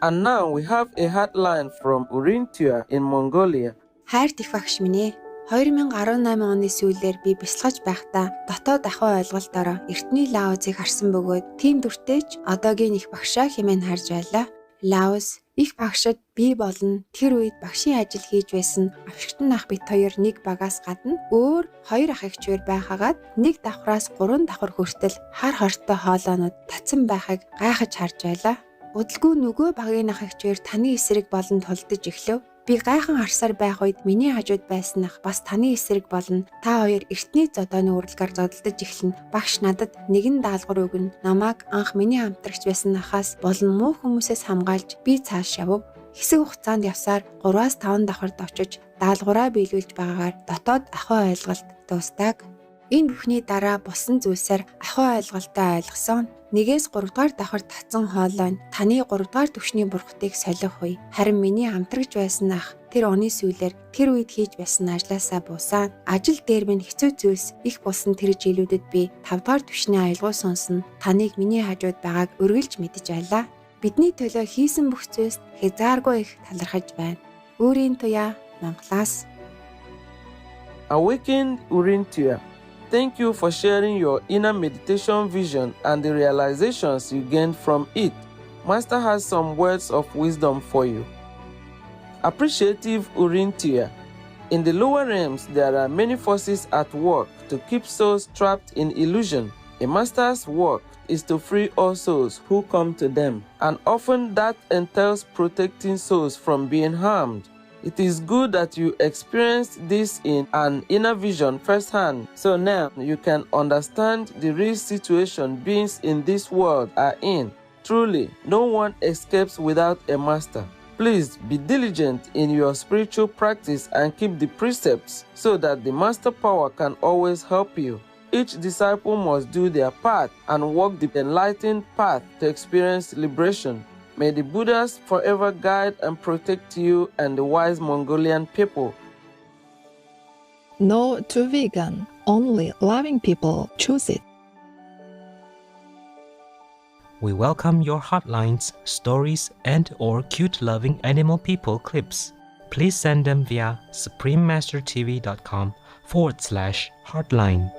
And now we have a headline from Yuriintuya in Mongolia. Хайрт их багш минь ээ. 2018 оны сүүлээр би бясалгаж байхдаа дотоод ахуй ойлголтоор эртний Лаозыг харсан бөгөөд тийм дүртэйч одоогийн их багшаа хэмээн харж байлаа. Лаос их багшид би болон тэр үед багшийн ажил хийж байсан авшигтан ах бит хоёр нэг багаас гадна өөр хоёр ах эгчээр байхагаад нэг давхраас 3 давхар хүртэл хар хортой хоолоонууд татсан байхыг гайхаж харж байлаа. Удалгүй нөгөө багийн ах эгчээр таны эсрэг болон тулдаж эхлэв. Би гайхан харсаар байх үед миний хажууд байсан ах бас таны эсрэг болно. Та хоёр эртний зодооны уралгаар зодолдож эхлэн багш надад нэгэн даалгавар өгнө. Намайг анх миний хамтрагч байсан ахаас болон муу хүмүүсээс хамгаалж би цааш явв. Хэсэг хугацаанд явсаар 3-5 давхарт очиж даалгавраа биелүүлж байгаагаар дотоод ахуй ойлголт дуустав. Энэ бүхний дараа болсон зүйлсээр ахуй ойлголтоо ойлгосон. 1-3 дугаар давхар татсан хоолой нь таны 3 дугаар түвшний бурхдыг солих үе. Харин миний хамтрагч байсан ах тэр оны сүүлээр тэр үед хийж байсан ажлаасаа буусаа. Ажил дээр минь хэцүү зүйлс их болсон тэр жилүүдэд би 5 дугаар түвшний аялгау сонсон. Таныг миний хажууд байгааг үргэлж мэдэж байлаа. Бидний төлөө хийсэн бүх зүйлс хязгааргүй их талархаж байна. Yuriintuya, Монголоос. Awakened Yuriintuya. Thank you for sharing your inner meditation vision and the realizations you gained from it. Master has some words of wisdom for you. Appreciative Yuriintuya. In the lower realms, there are many forces at work to keep souls trapped in illusion. A master's work is to free all souls who come to them, and often that entails protecting souls from being harmed. It is good that you experienced this in an inner vision firsthand, so now you can understand the real situation beings in this world are in. Truly, no one escapes without a master. Please be diligent in your spiritual practice and keep the precepts so that the master power can always help you. Each disciple must do their part and walk the enlightened path to experience liberation. May the Buddhas forever guide and protect you and the wise Mongolian people. No to vegan, only loving people choose it. We welcome your hotlines, stories, and/or cute loving animal people clips. Please send them via suprememastertv.com/hotline.